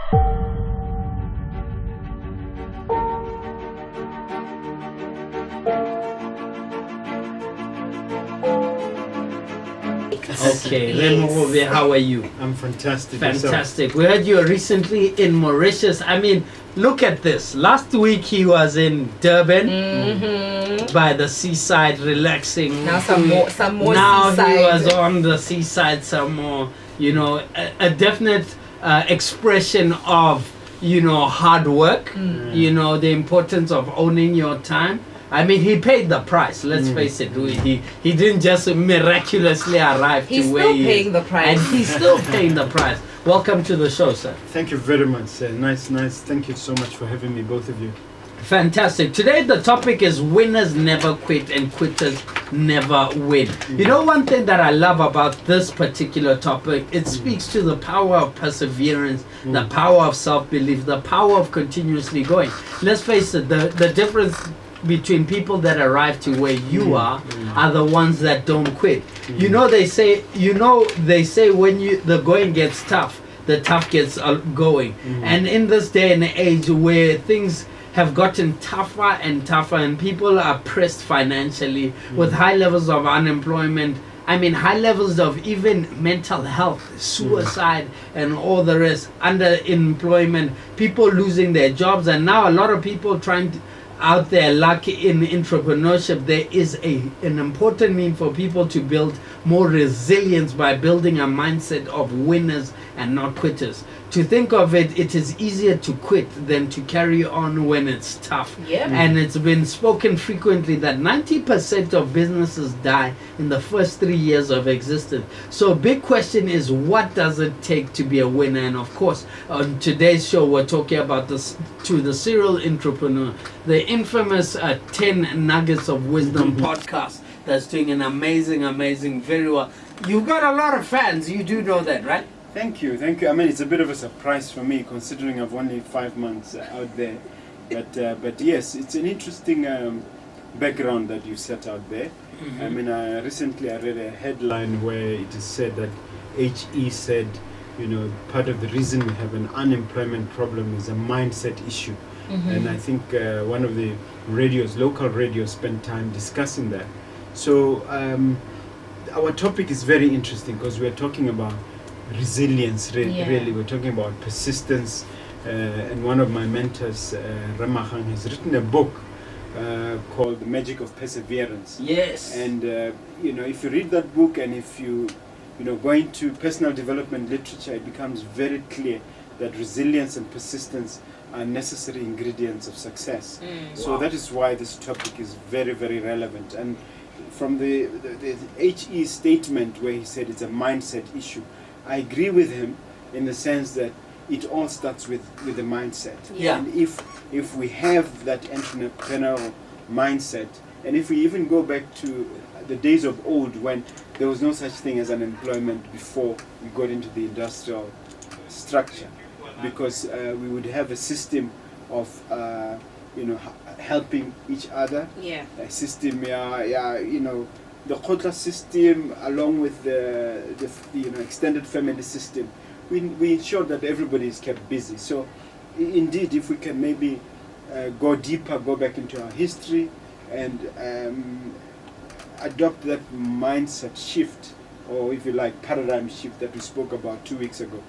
Okay, Lerumo Mogobe, how are you? I'm fantastic. Fantastic. We heard you were recently in Mauritius. I mean, look at this. Last week he was in Durban by the seaside relaxing. Now some more Now seaside. he was on the seaside some more. You know, a definite expression of, you know, hard work. You know, the importance of owning your time. I mean, he paid the price. Let's face it. He didn't just miraculously arrive He's to where still he paying is. the price. And he's still paying the price. Welcome to the show, sir. Thank you very much, sir. Nice. Thank you so much for having me, both of you. Fantastic. Today the topic is winners never quit and quitters never win. You know, one thing that I love about this particular topic, it speaks to the power of perseverance, the power of self-belief, the power of continuously going. Let's face it, the difference between people that arrive to where you are the ones that don't quit. You know, they say when the going gets tough, the tough gets going. And in this day and age where things have gotten tougher and tougher and people are pressed financially with high levels of unemployment, I mean high levels of even mental health, suicide and all the rest, underemployment, people losing their jobs, and now a lot of people trying to out there lucky in entrepreneurship. There is an important need for people to build more resilience by building a mindset of winners and not quitters. To think of it, it is easier to quit than to carry on when it's tough. And it's been spoken frequently that 90% of businesses die in the first 3 years of existence. So big question is, what does it take to be a winner? And of course, on today's show, we're talking about the serial entrepreneur, the infamous 10 Nuggets of Wisdom podcast that's doing an amazing, very well. You've got a lot of fans. You do know that, right? Thank you. I mean, it's a bit of a surprise for me, considering I've only 5 months out there. But yes, it's an interesting background that you set out there. I mean, recently I read a headline where it is said that HE said, you know, part of the reason we have an unemployment problem is a mindset issue. And I think one of the local radios, spent time discussing that. So our topic is very interesting because we're talking about resilience, really. We're talking about persistence. And one of my mentors, Ramahan, has written a book called The Magic of Perseverance. Yes. And, you know, if you read that book and if you go into personal development literature, it becomes very clear that resilience and persistence are necessary ingredients of success. So that is why this topic is very, very relevant. And from the HE statement where he said it's a mindset issue, I agree with him in the sense that it all starts with the mindset. And if we have that entrepreneurial mindset, and if we even go back to the days of old when there was no such thing as unemployment before we got into the industrial structure, because we would have a system of helping each other, a system, the Khotla system, along with the extended family system, we ensure that everybody is kept busy. So indeed, if we can maybe go deeper, go back into our history and adopt that mindset shift, or if you like, paradigm shift that we spoke about 2 weeks ago,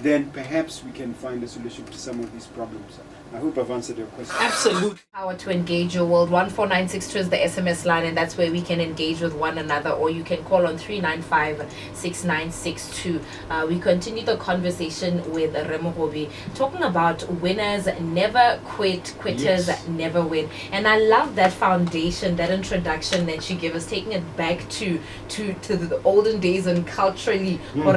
then perhaps we can find a solution to some of these problems. I hope I've answered your question. Absolutely. Power to engage your world. 14962 is the SMS line, and that's where we can engage with one another, or you can call on 395-6962. We continue the conversation with Lerumo Mogobe, talking about winners never quit, quitters never win. And I love that foundation, that introduction that you give us, taking it back to the olden days and culturally. And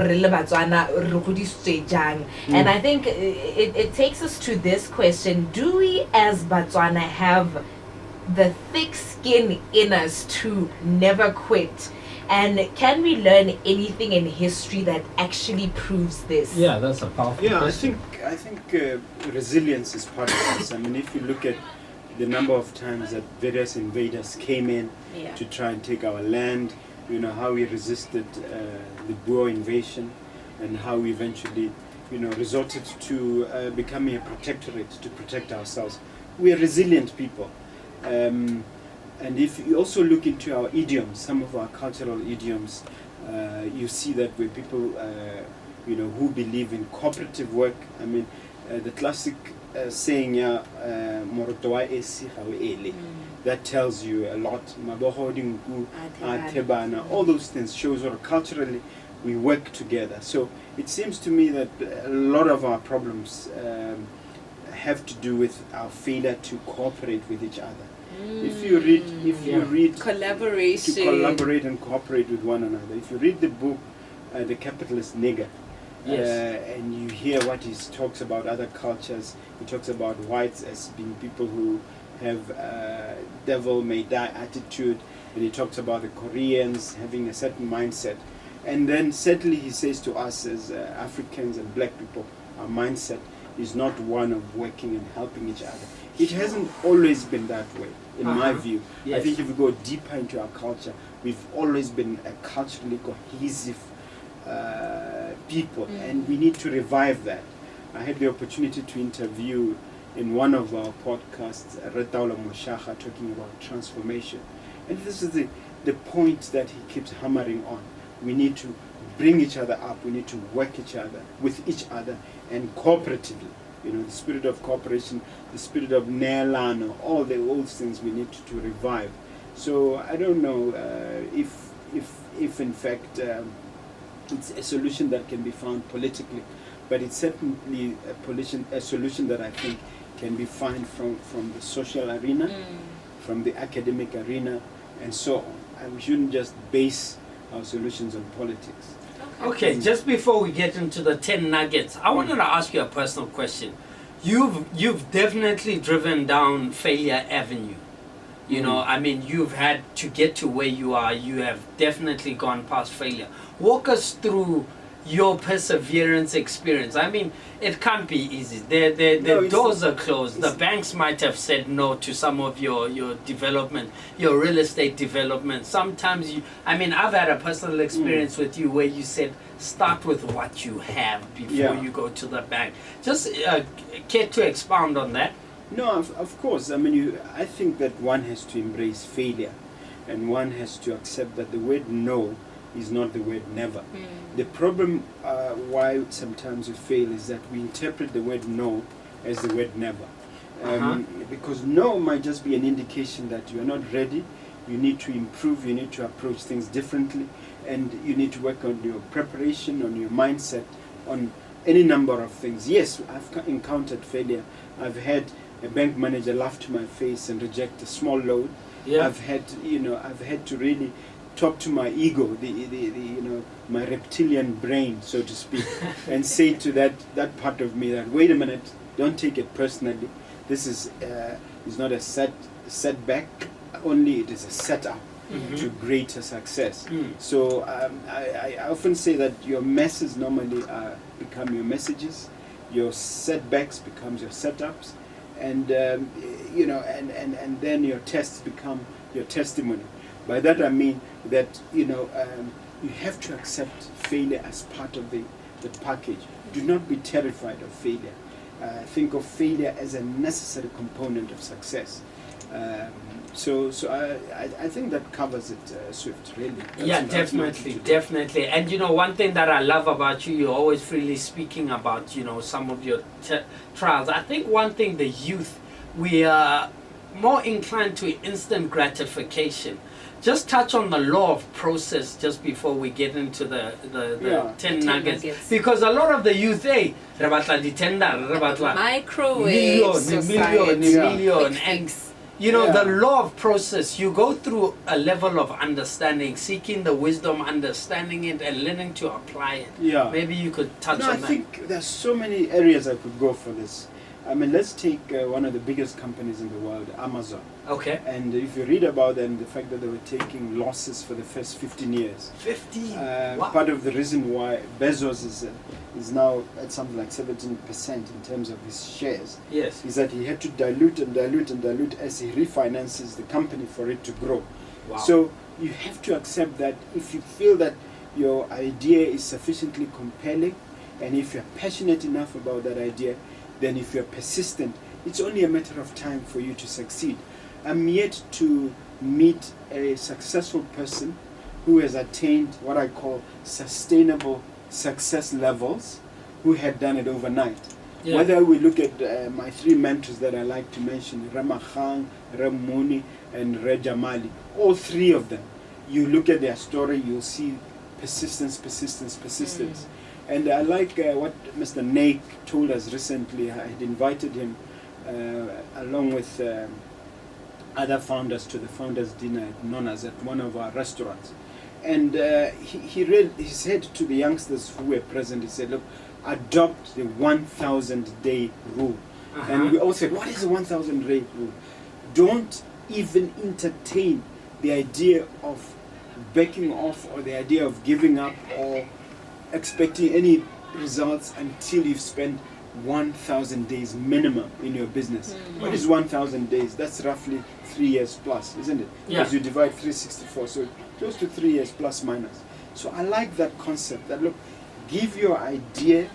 I think it takes us to this question: do we as Batswana have the thick skin in us to never quit? And can we learn anything in history that actually proves this? Yeah, that's a powerful question. I think resilience is part of this. I mean, if you look at the number of times that various invaders came in to try and take our land, you know, how we resisted the Boer invasion, and how we eventually resorted to becoming a protectorate to protect ourselves. We are resilient people. And if you also look into our idioms, some of our cultural idioms, you see that we're people, who believe in cooperative work. I mean, the classic saying, "Morotoa esi gawe ele," that tells you a lot. Mabohodinku, atebana, all those things shows that culturally we work together. So it seems to me that a lot of our problems have to do with our failure to cooperate with each other. If you read collaboration, to collaborate and cooperate with one another. If you read the book, The Capitalist Nigger, and you hear what he talks about other cultures, he talks about whites as being people who have devil may die attitude, and he talks about the Koreans having a certain mindset. And then certainly he says to us as Africans and black people, our mindset is not one of working and helping each other. It hasn't always been that way, in my view. I think if we go deeper into our culture, we've always been a culturally cohesive people, and we need to revive that. I had the opportunity to interview in one of our podcasts Retaula Moshacha talking about transformation. And this is the point that he keeps hammering on. We need to bring each other up, we need to work with each other and cooperatively. The spirit of cooperation, the spirit of Nelano, all the old things we need to revive. So I don't know if in fact it's a solution that can be found politically, but it's certainly a solution that I think can be found from the social arena, from the academic arena, and so on. And we shouldn't just base our solutions on politics. Okay, just before we get into the 10 nuggets, I wanted to ask you a personal question. You've definitely driven down failure avenue. I mean, you've had to get to where you are. You have definitely gone past failure. Walk us through your perseverance experience. I mean, it can't be easy. The doors are closed. The banks might have said no to some of your development, your real estate development. Sometimes I've had a personal experience with you where you said, start with what you have before you go to the bank. Just care to expound on that? No, of course. I mean, I think that one has to embrace failure, and one has to accept that the word no is not the word never. The problem why sometimes we fail is that we interpret the word no as the word never. Because no might just be an indication that you are not ready, you need to improve, you need to approach things differently, and you need to work on your preparation, on your mindset, on any number of things. Yes, I've encountered failure. I've had a bank manager laugh to my face and reject a small loan. I've had to really talk to my ego, my reptilian brain, so to speak, and say to that part of me that, wait a minute, don't take it personally. This is not a setback, only it is a setup to greater success. So I often say that your messes normally become your messages, your setbacks becomes your setups, and and then your tests become your testimony. By that I mean that you have to accept failure as part of the package. Do not be terrified of failure. Think of failure as a necessary component of success. So I think that covers it, Swift, really. Definitely. And one thing that I love about you, you're always freely speaking about, some of your trials. I think one thing, the youth, we are more inclined to instant gratification. Just touch on the law of process just before we get into the 10 nuggets. Because a lot of the youth, microwave million, and the law of process, you go through a level of understanding, seeking the wisdom, understanding it, and learning to apply it. Maybe you could touch on that. I think there's so many areas I could go for this. I mean, let's take one of the biggest companies in the world, Amazon. Okay. And if you read about them, the fact that they were taking losses for the first 15 years. 15? Wow. Part of the reason why Bezos is now at something like 17% in terms of his shares. Yes. Is that he had to dilute as he refinances the company for it to grow. Wow. So you have to accept that if you feel that your idea is sufficiently compelling, And if you're passionate enough about that idea, then if you're persistent, it's only a matter of time for you to succeed. I'm yet to meet a successful person who has attained what I call sustainable success levels, who had done it overnight. Yeah. Whether we look at my three mentors that I like to mention, Ramachang, Ramuni, and Rejamali, all three of them, you look at their story, you'll see persistence, persistence, persistence. And I like what Mr. Naik told us recently. I had invited him along with other founders to the founders dinner at Nona's at one of our restaurants. And he said to the youngsters who were present, he said, look, adopt the 1,000 day rule. And we all said, what is the 1,000 day rule? Don't even entertain the idea of backing off or the idea of giving up or expecting any results until you've spent 1,000 days minimum in your business. What is 1,000 days? That's roughly 3 years plus, isn't it? Yeah. Because you divide 364, so close to 3 years plus minus. So I like that concept that, look, give your idea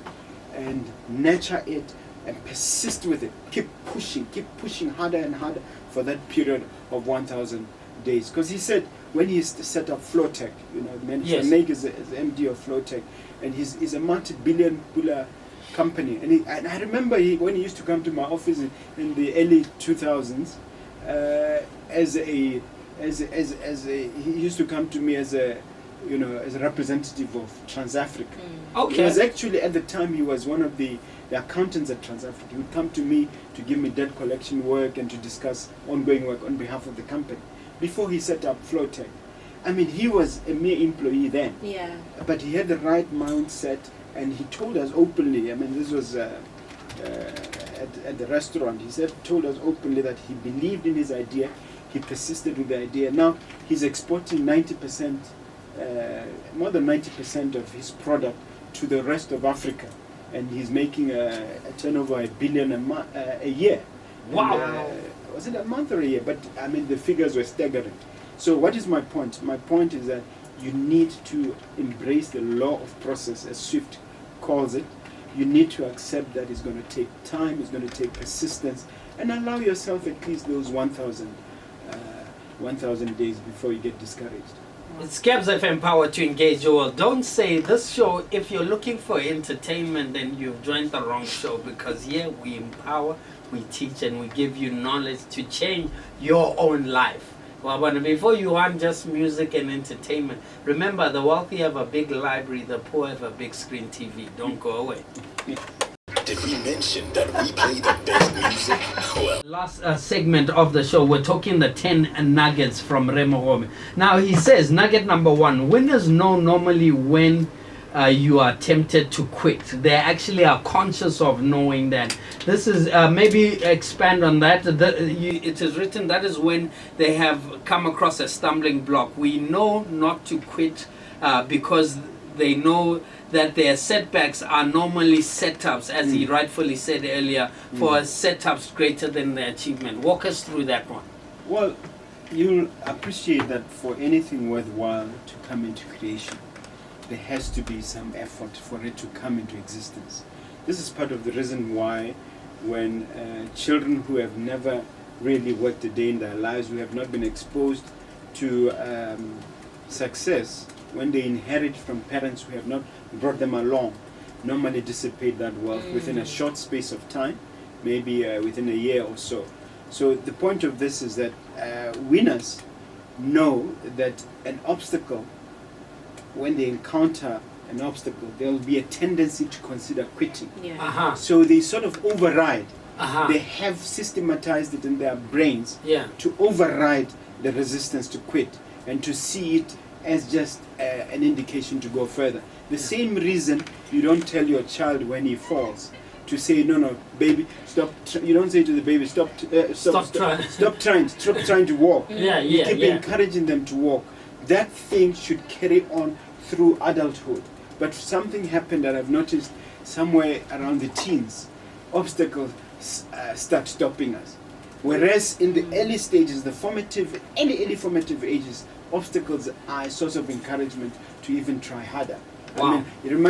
and nurture it and persist with it. Keep pushing harder and harder for that period of 1,000 days. Because he said when he set up Flowtech, you know, Mr. Naik is the MD of Flowtech, and he's a multi-billion dollar company. And I remember when he used to come to my office in the early 2000s, he used to come to me as a representative of Transafrica. Okay. He was actually, at the time, he was one of the accountants at Transafrica. He would come to me to give me debt collection work and to discuss ongoing work on behalf of the company before he set up Flowtech. I mean, he was a mere employee then. Yeah. But he had the right mindset, and he told us openly, I mean, this was at the restaurant, told us openly that he believed in his idea, he persisted with the idea. Now he's exporting 90%, more than 90% of his product to the rest of Africa, and he's making a turnover $1 billion a year. Wow. And, was it a month or a year? But I mean, the figures were staggering. So what is my point? My point is that you need to embrace the law of process, as Swift calls it. You need to accept that it's going to take time, it's going to take persistence, and allow yourself at least those 1,000 days before you get discouraged. It's Gabz FM Power to engage you all. Don't say this show, if you're looking for entertainment, then you've joined the wrong show, because here we empower, we teach, and we give you knowledge to change your own life. Well, but before you want just music and entertainment, remember, the wealthy have a big library, the poor have a big screen TV. Don't go away. Did we mention that we play the best music? Well, Last segment of the show, we're talking the 10 nuggets from Mogobe. Now, he says, nugget number 1, winners know normally when you are tempted to quit. They actually are conscious of knowing that. This is, maybe expand on that. It is written that is when they have come across a stumbling block. We know not to quit because they know that their setbacks are normally setups, as he rightfully said earlier, for setups greater than the achievement. Walk us through that one. Well, you'll appreciate that for anything worthwhile to come into creation, there has to be some effort for it to come into existence. This is part of the reason why when children who have never really worked a day in their lives, who have not been exposed to success, when they inherit from parents who have not brought them along, normally dissipate that wealth within a short space of time, maybe within a year or so. So the point of this is that winners know that an obstacle, when they encounter an obstacle, there will be a tendency to consider quitting. Yeah. So they sort of override. Uh-huh. They have systematized it in their brains Yeah. to override the resistance to quit and to see it as just an indication to go further. The same reason you don't tell your child when he falls to say, no, baby, stop. You don't say to the baby, stop trying to walk. You keep encouraging them to walk. That thing should carry on through adulthood. But something happened that I've noticed somewhere around the teens. Obstacles start stopping us. Whereas in the early stages, the early formative ages, obstacles are a source of encouragement to even try harder. Wow. I mean,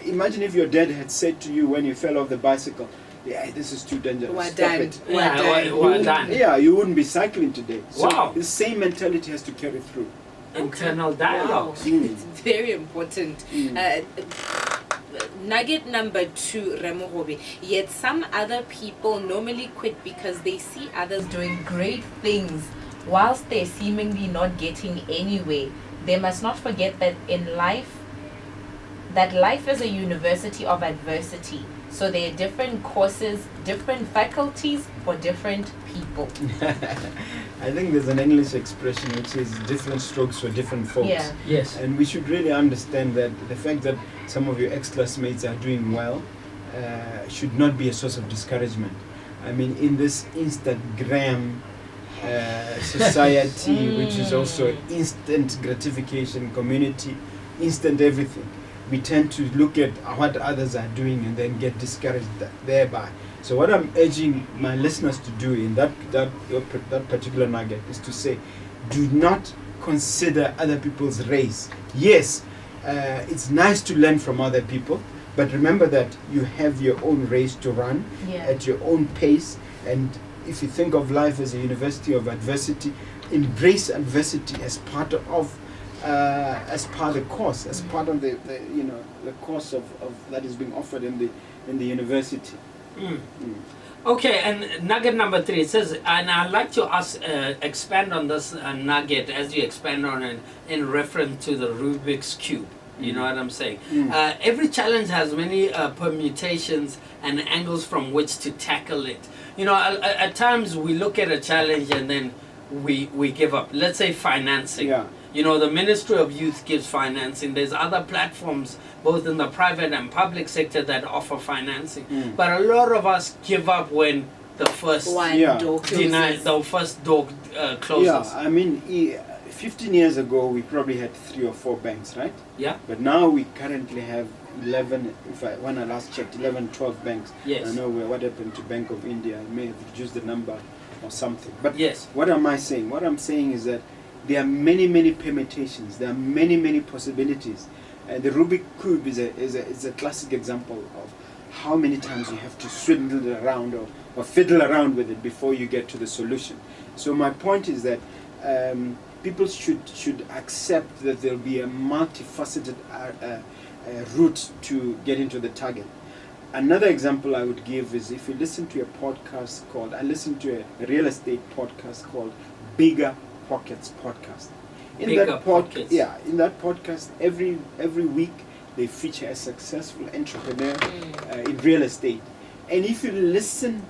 imagine if your dad had said to you when you fell off the bicycle, "Yeah, this is too dangerous. We're Stop done. it." We're done. Yeah, you wouldn't be cycling today. So Wow. the same mentality has to carry through. Internal Wow. dialogue. It's very important. Nugget number 2, Mogobe. Yet some other people normally quit because they see others doing great things whilst they're seemingly not getting anywhere. They must not forget that life is a university of adversity. So there are different courses, different faculties for different people. I think there's an English expression which is different strokes for different folks. Yeah. Yes. And we should really understand that the fact that some of your ex-classmates are doing well should not be a source of discouragement. I mean, in this Instagram society, which is also instant gratification, community, instant everything, we tend to look at what others are doing and then get discouraged thereby. So what I'm urging my listeners to do in that particular nugget is to say, do not consider other people's race. Yes, it's nice to learn from other people, but remember that you have your own race to run at your own pace. And if you think of life as a university of adversity, embrace adversity as part of the course, as part of the course of that is being offered in the university. Okay, and nugget number 3, it says, and I'd like to expand on this nugget as you expand on it in reference to the Rubik's Cube. You know what I'm saying? Every challenge has many permutations and angles from which to tackle it. You know, at times we look at a challenge and then we give up. Let's say financing. Yeah. You know, the Ministry of Youth gives financing. There's other platforms, both in the private and public sector, that offer financing. But a lot of us give up when the first door closes. the first door closes. Yeah, I mean, 15 years ago, we probably had 3 or 4 banks, right? Yeah. But now we currently have 11, when I last checked, 11, 12 banks. Yes. I know what happened to Bank of India. I may have reduced the number or something. But Yes. what am I saying? What I'm saying is that there are many, many permutations. There are many, many possibilities. The Rubik Cube is a classic example of how many times you have to swindle around or fiddle around with it before you get to the solution. So my point is that people should accept that there'll be a multifaceted route to get into the target. Another example I would give is if you listen to a podcast I listened to a real estate podcast called Bigger Pockets Podcast. In that podcast, every week they feature a successful entrepreneur in real estate. And if you listen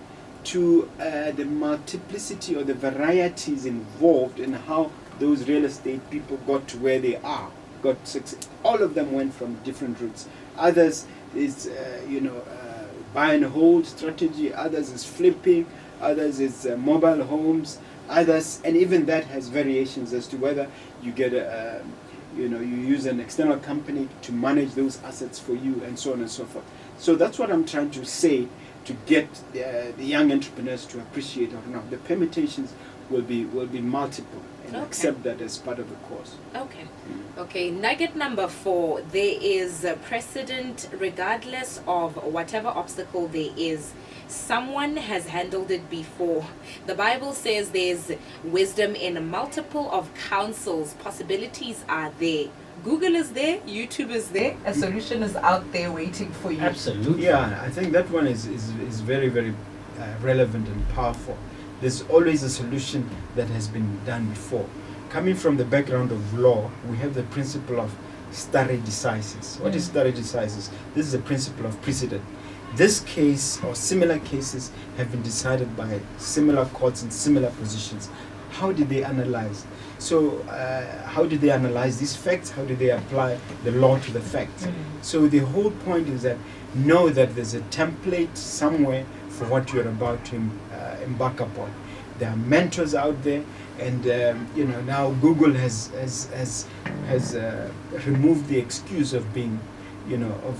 to the multiplicity or the varieties involved in how those real estate people got to where they are, got success, all of them went from different routes. Others is buy and hold strategy, others is flipping, others is mobile homes, others, and even that has variations as to whether you get you use an external company to manage those assets for you, and so on and so forth. So that's what I'm trying to say, to get the young entrepreneurs to appreciate or not. The permutations will be multiple, and accept that as part of the course. Okay, nugget number 4, there is a precedent regardless of whatever obstacle there is. Someone has handled it before. The Bible says there's wisdom in multiple of counsels. Possibilities are there. Google is there, YouTube is there, a solution is out there waiting for you. Absolutely. Yeah, I think that one is very, very relevant and powerful. There's always a solution that has been done before. Coming from the background of law, we have the principle of stare decisis. What is stare decisis? This is a principle of precedent. This case or similar cases have been decided by similar courts in similar positions. How did they analyze? So how did they analyze these facts? How did they apply the law to the facts? So the whole point is that know that there's a template somewhere for what you're about to embark upon. There are mentors out there, and now Google has removed the excuse of being,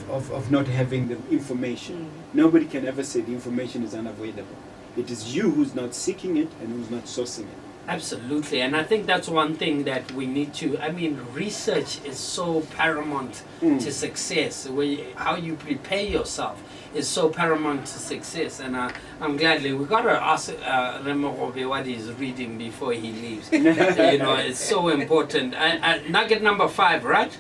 of not having the information. Nobody can ever say the information is unavailable. It is you who's not seeking it and who's not sourcing it. Absolutely, and I think that's one thing that we need to. I mean, research is so paramount to success. How you prepare yourself is so paramount to success, and I'm gladly we gotta ask Mogobe what he's reading before he leaves. You know, it's so important. Nugget number 5, right?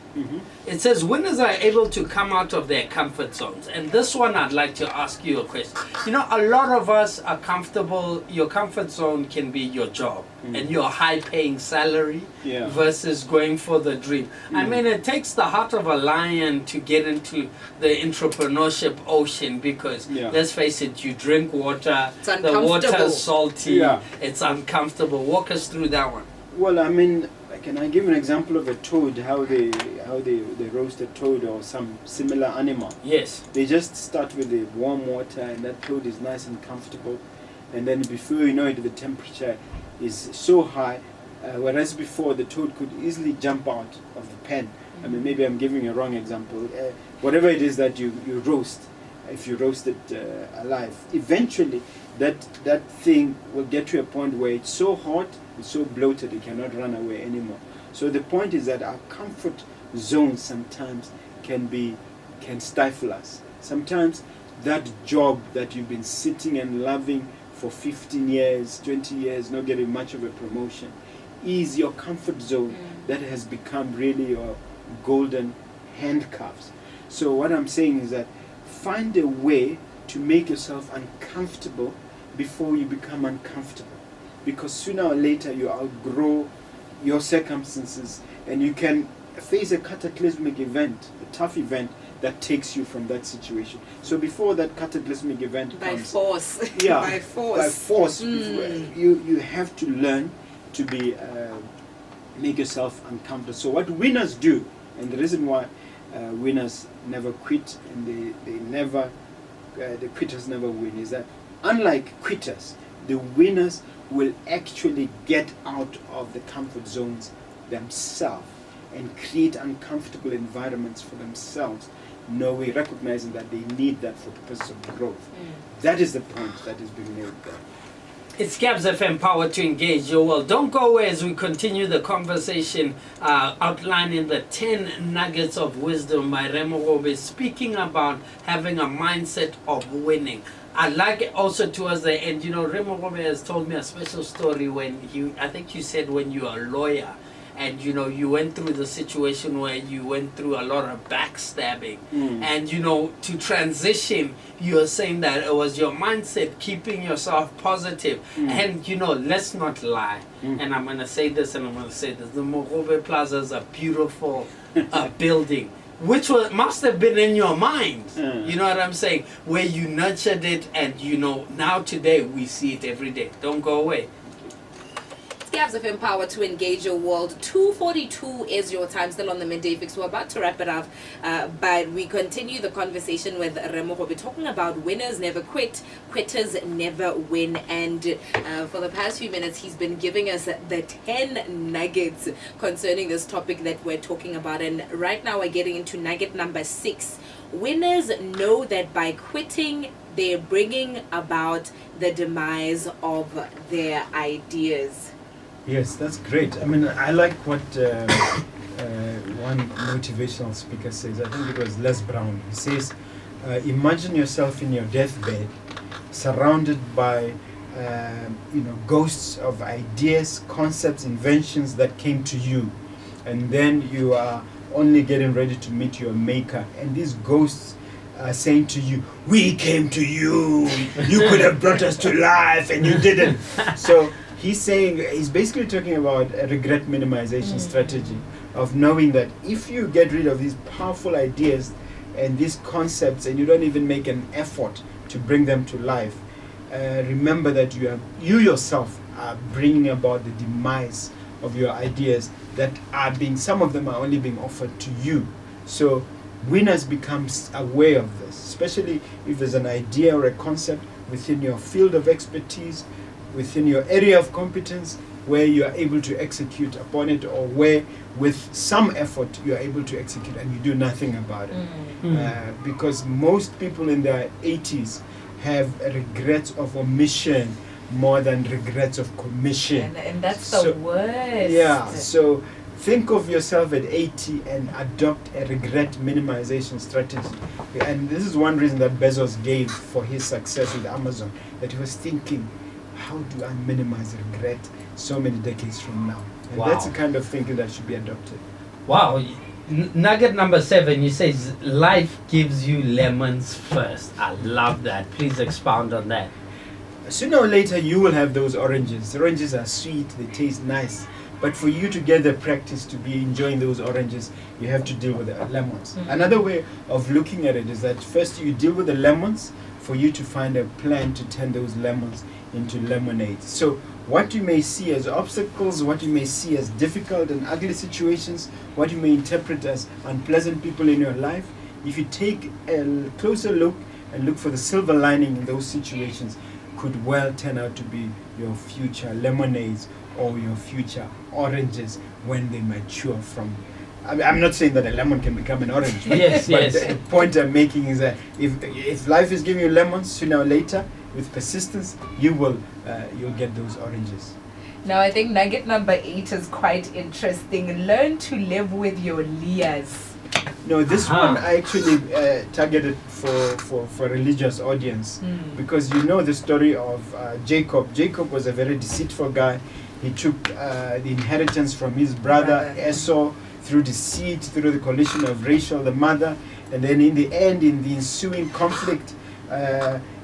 It says winners are able to come out of their comfort zones, and this one I'd like to ask you a question. You know, a lot of us are comfortable. Your comfort zone can be your job and your high-paying salary versus going for the dream. I mean, it takes the heart of a lion to get into the entrepreneurship ocean because, let's face it, you drink water, the water's salty, it's uncomfortable. Walk us through that one. Well, I mean, can I give an example of a toad, how they roast a toad or some similar animal? Yes. They just start with the warm water and that toad is nice and comfortable, and then before you know it, the temperature is so high, whereas before the toad could easily jump out of the pen. I mean, maybe I'm giving a wrong example. Whatever it is that you roast, if you roast it alive, eventually that thing will get to a point where it's so hot, it's so bloated, it cannot run away anymore. So the point is that our comfort zone sometimes can stifle us. Sometimes that job that you've been sitting and loving for 15 years, 20 years, not getting much of a promotion, is your comfort zone that has become really your golden handcuffs. So what I'm saying is that find a way to make yourself uncomfortable before you become uncomfortable, because sooner or later you outgrow your circumstances and you can face a cataclysmic event, a tough event that takes you from that situation. So before that cataclysmic event by comes, force, by force, you have to learn to be make yourself uncomfortable. So what winners do, and the reason why winners never quit and the quitters never win, is that unlike quitters, the winners will actually get out of the comfort zones themselves and create uncomfortable environments for themselves, recognizing that they need that for the purpose of growth. That is the point that is being made there. It's Gabz FM, power to engage your world. Don't go away as we continue the conversation, outlining the 10 nuggets of wisdom by Mogobe, speaking about having a mindset of winning. I like it also towards the end. You know, Mogobe has told me a special story when I think you said when you are a lawyer, and you know you went through the situation where you went through a lot of backstabbing, and you know to transition you're saying that it was your mindset, keeping yourself positive. And you know, let's not lie, and I'm going to say this and I'm going to say this, the Mogwe Plaza is a beautiful building which must have been in your mind, you know what I'm saying, where you nurtured it, and you know now today we see it every day. Don't go away. Gabz of Empower to engage your world. 2:42 is your time, still on the midday fix. We're about to wrap it up, but we continue the conversation with Mogobe, talking about winners never quit, quitters never win. And for the past few minutes, he's been giving us the 10 nuggets concerning this topic that we're talking about. And right now, we're getting into nugget number 6. Winners know that by quitting, they're bringing about the demise of their ideas. Yes, that's great. I mean, I like what one motivational speaker says. I think it was Les Brown. He says, imagine yourself in your deathbed, surrounded by ghosts of ideas, concepts, inventions that came to you, and then you are only getting ready to meet your maker, and these ghosts are saying to you, "We came to you. You could have brought us to life, and you didn't." So he's basically talking about a regret minimization strategy of knowing that if you get rid of these powerful ideas and these concepts and you don't even make an effort to bring them to life, remember that you yourself are bringing about the demise of your ideas that some of them are only being offered to you. So winners become aware of this, especially if there's an idea or a concept within your field of expertise, within your area of competence, where you are able to execute upon it, or where with some effort you are able to execute and you do nothing about it. Because most people in their 80s have regrets of omission, more than regrets of commission. And that's the worst. Yeah, so think of yourself at 80 and adopt a regret minimization strategy. And this is one reason that Bezos gave for his success with Amazon, that he was thinking, how do I minimize regret so many decades from now? And Wow. that's the kind of thinking that should be adopted. Wow. Nugget number 7, you say life gives you lemons first. I love that. Please expound on that. Sooner or later, you will have those oranges. Oranges are sweet, they taste nice. But for you to get the practice to be enjoying those oranges, you have to deal with the lemons. Another way of looking at it is that first you deal with the lemons for you to find a plan to turn those lemons into lemonade. So what you may see as obstacles, what you may see as difficult and ugly situations, what you may interpret as unpleasant people in your life, if you take a closer look and look for the silver lining in those situations, could well turn out to be your future lemonades or your future oranges when they mature from. I'm not saying that a lemon can become an orange, but, Yes, but yes. the point I'm making is that if life is giving you lemons, sooner or later, with persistence, you'll get those oranges. Now, I think nugget number 8 is quite interesting. Learn to live with your Leahs. No, this Uh-huh. one I actually targeted for a religious audience, because you know the story of Jacob. Jacob was a very deceitful guy. He took the inheritance from his brother Esau through deceit, through the collision of Rachel, the mother, and then in the end, in the ensuing conflict,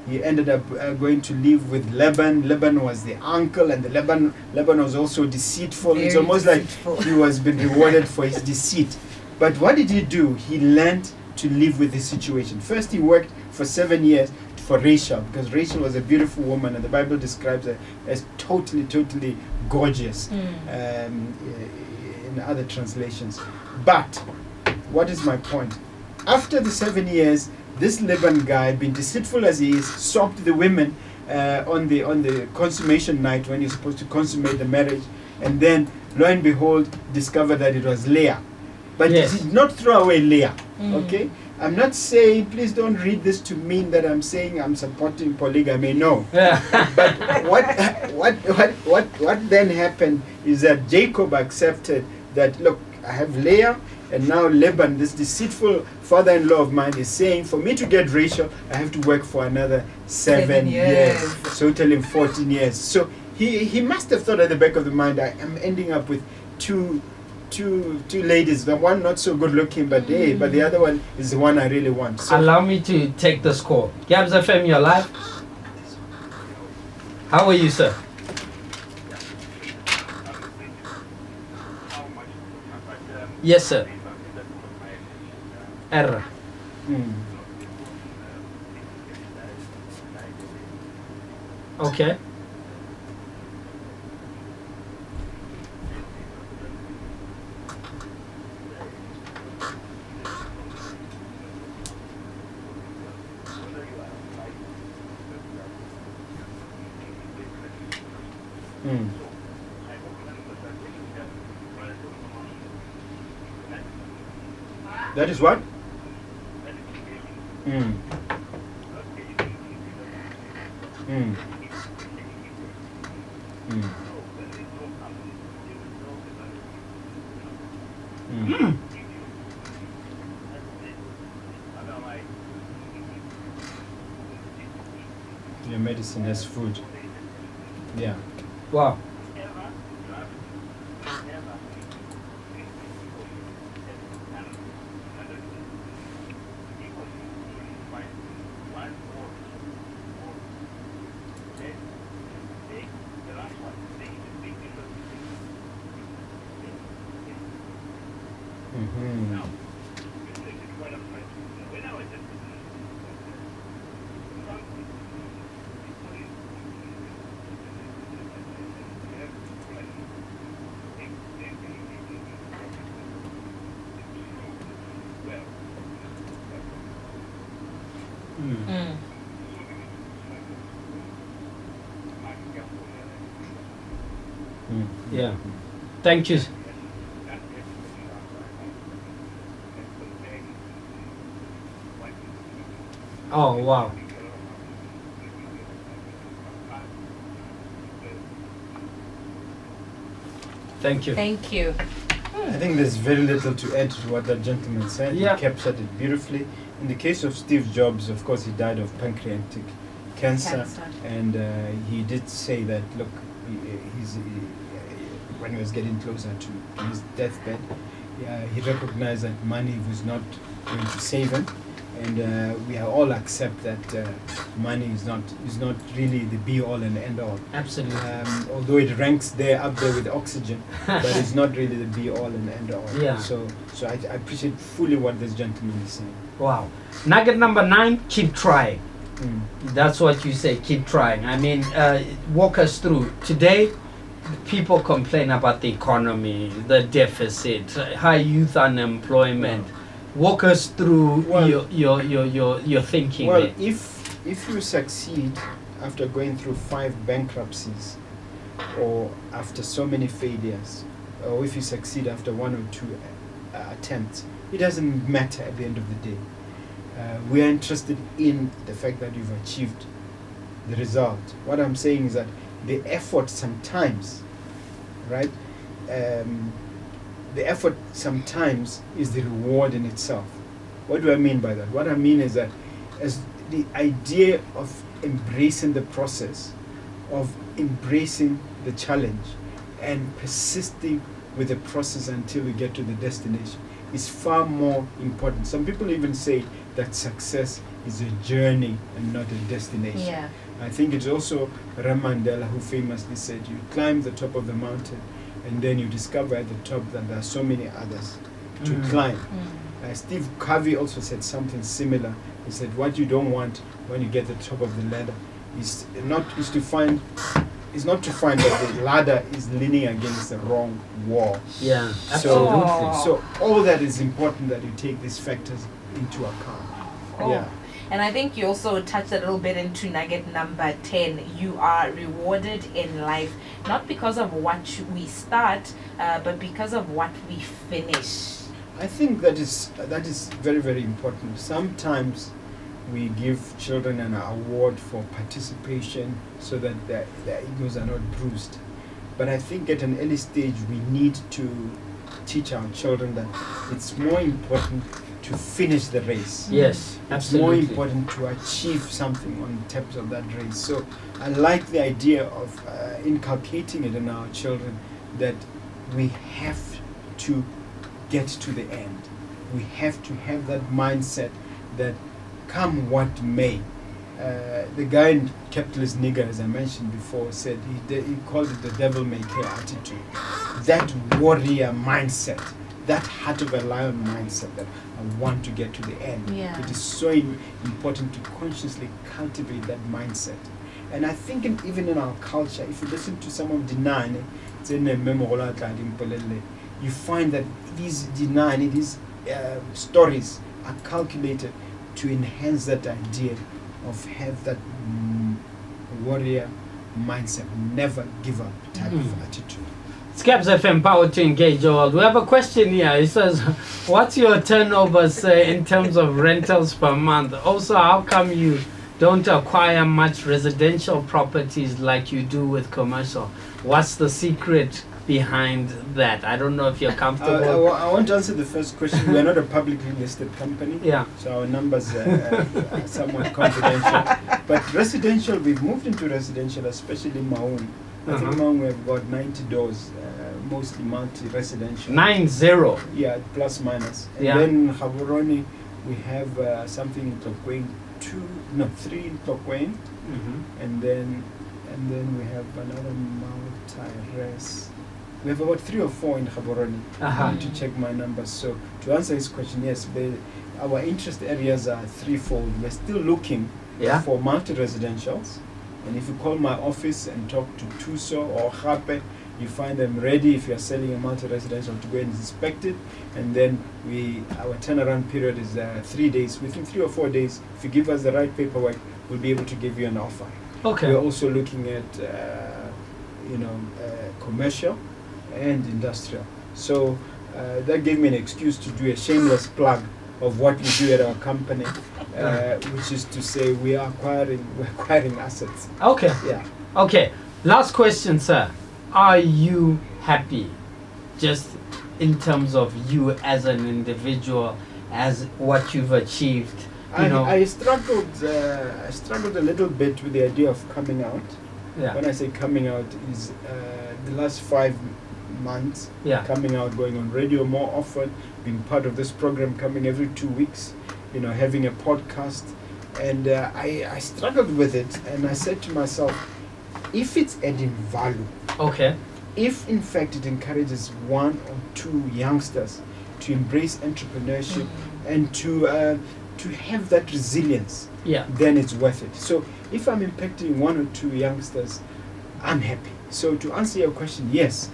he ended up going to live with Laban. Laban was the uncle, and Laban was also deceitful. It's Very almost deceitful. like he was being rewarded for his deceit. But what did he do? He learned to live with the situation. First, he worked for 7 years for Rachel, because Rachel was a beautiful woman, and the Bible describes her as totally gorgeous in other translations. But what is my point? After the 7 years, this Laban guy, being deceitful as he is, sopped the women on the consummation night when you're supposed to consummate the marriage, and then lo and behold discovered that it was Leah. But Yes. he did not throw away Leah. Okay, I'm not saying, please don't read this to mean that I'm saying I'm supporting polygamy. No. But what then happened is that Jacob accepted that, look, I have Leah, and now Laban, this deceitful father-in-law of mine, is saying, for me to get Rachel, I have to work for another 7 years. So tell him 14 years. So he must have thought at the back of the mind, I am ending up with two ladies, the one not so good looking, but hey, but the other one is the one I really want. So Allow me to take this call. Gabz FM, you're live. How are you, sir? Yes, sir. Error. Okay. that is what? Your medicine has food. Yeah. Wow. Yeah. Thank you. Oh, wow. Thank you. Thank you. I think there's very little to add to what that gentleman said. Yeah. He captured it beautifully. In the case of Steve Jobs, of course, he died of pancreatic cancer. And he did say that, look, when he was getting closer to his deathbed, he recognized that money was not going to save him. And we all accept that money is not really the be all and end all. Absolutely. Although it ranks there up there with oxygen, but it's not really the be all and end all. Yeah. So I appreciate fully what this gentleman is saying. Wow. Nugget number 9, keep trying. Mm. That's what you say, keep trying. I mean, walk us through. Today, people complain about the economy, the deficit, high youth unemployment. Walk us through your thinking. Well, there. if you succeed after going through 5 bankruptcies, or after so many failures, or if you succeed after 1 or 2 attempts, it doesn't matter at the end of the day. We are interested in the fact that you've achieved the result. What I'm saying is that the effort sometimes, right? The effort sometimes is the reward in itself. What do I mean by that? What I mean is that as the idea of embracing the process, of embracing the challenge, and persisting with the process until we get to the destination is far more important. Some people even say that success is a journey and not a destination. Yeah. I think it's also Ram Mandela who famously said, you climb the top of the mountain and then you discover at the top that there are so many others to climb. Steve Harvey also said something similar. He said, what you don't want when you get to the top of the ladder is not to find that the ladder is leaning against the wrong wall. Yeah, So, absolutely. so all that is important that you take these factors into account. Oh. Yeah. And I think you also touched a little bit into nugget number 10. You are rewarded in life, not because of what we start, but because of what we finish. I think that is very, very important. Sometimes we give children an award for participation so that their egos are not bruised. But I think at an early stage we need to teach our children that it's more important to finish the race. Yes, It's absolutely. more important to achieve something on terms of that race. So I like the idea of inculcating it in our children that we have to get to the end. We have to have that mindset that come what may. The guy in Capitalist Nigger, as I mentioned before, said he called it the devil may care attitude. That warrior mindset, that heart of a lion mindset that I want to get to the end. Yeah. It is so important to consciously cultivate that mindset. And I think even in our culture, if you listen to some of Dinane, you find that these Dinane, these stories are calculated to enhance that idea of have that warrior mindset, never give up type of attitude. Gabz FM, power to engage the world. We have a question here. It says, what's your turnovers in terms of rentals per month? Also, how come you don't acquire much residential properties like you do with commercial? What's the secret behind that? I don't know if you're comfortable. I want to answer the first question. We are not a publicly listed company, Yeah. so our numbers are somewhat confidential. But residential, we've moved into residential, especially Maun. I think Maun we have got 90 doors, mostly multi-residential. 90. Yeah, plus minus. And Yeah. then Gaborone, we have something in Tlokwane, 3 in Tlokwane, and then we have another multi-res. We have about 3 or 4 in Gaborone. I need to check my numbers. So to answer his question, yes, our interest areas are threefold. We're still looking for multi-residentials. And if you call my office and talk to Tuso or Hape, you find them ready if you are selling a multi-residential to go and inspect it. And then our turnaround period is 3 days. Within 3 or 4 days, if you give us the right paperwork, we'll be able to give you an offer. Okay. We're also looking at commercial and industrial. So that gave me an excuse to do a shameless plug of what we do at our company, which is to say we're acquiring assets. Okay. Yeah. Okay. Last question, sir. Are you happy just in terms of you as an individual, as what you've achieved. You know. I struggled a little bit with the idea of coming out. Yeah. When I say coming out, is the last 5 months. Yeah. Coming out, going on radio more often, being part of this program, coming every 2 weeks, having a podcast, and I struggled with it, and I said to myself, if it's adding value, Okay. if in fact it encourages 1 or 2 youngsters to embrace entrepreneurship and to have that resilience, Yeah. then it's worth it. So if I'm impacting 1 or 2 youngsters, I'm happy. So to answer your question, yes,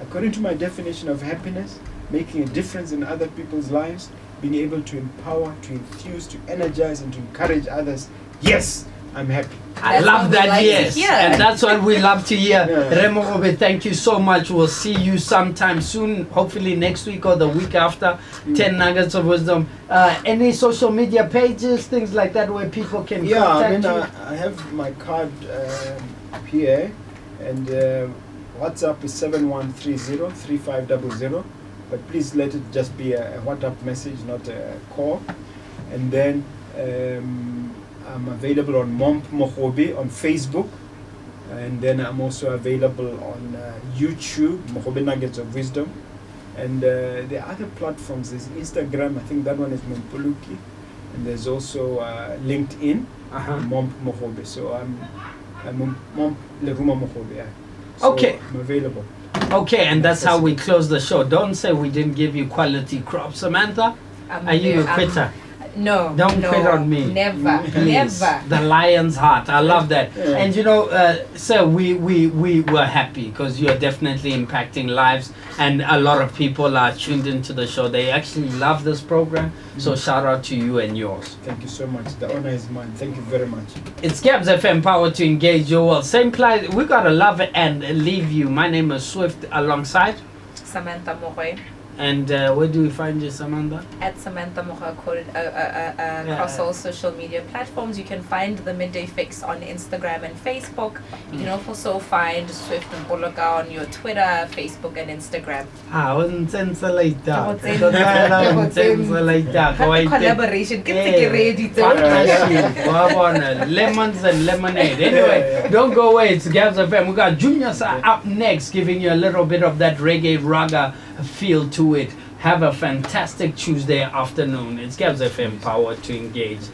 according to my definition of happiness, making a difference in other people's lives, being able to empower, to enthuse, to energize, and to encourage others, yes, I'm happy. I That's love what we that, like to yes. hear. And that's what we love to hear. Yeah. Mogobe, thank you so much. We'll see you sometime soon, hopefully next week or the week after. 10 Nuggets of Wisdom. Any social media pages, things like that, where people can Yeah, I contact mean, you? I have my card here, and WhatsApp is 7130-3500, but please let it just be a WhatsApp message, not a call. And then I'm available on Mogobe on Facebook, and then I'm also available on YouTube, Mogobe Nuggets of Wisdom, and the other platforms is Instagram. I think that one is Mpoloki, and there's also LinkedIn, Mogobe. So I'm Lerumo Mogobe. Yeah. So Okay. I'm available. Okay, and that's how we close the show. Don't say we didn't give you quality crops. Samantha, are you a quitter? No. Don't no, quit on me. Never. Please. Never. The lion's heart. I love that. Yeah. And sir, we were happy because you're definitely impacting lives, and a lot of people are tuned into the show. They actually love this program. So shout out to you and yours. Thank you so much. The honor is mine. Thank you very much. It's Gabz FM, power to engage your world. Same place. We gotta love it and leave you. My name is Swift alongside. Samantha Mogwe. And where do we find you, Samantha? At Samantha Mogwe across all social media platforms. You can find the Midday Fix on Instagram and Facebook. You can also find Swift and Mpoloka on your Twitter, Facebook, and Instagram. Collaboration. Get ready. Lemons and lemonade. Anyway, don't go away. It's Gabz FM. We got Junior Sir up next, giving you a little bit of that reggae raga feel to it. Have a fantastic Tuesday afternoon. It's Gabz FM, power to engage.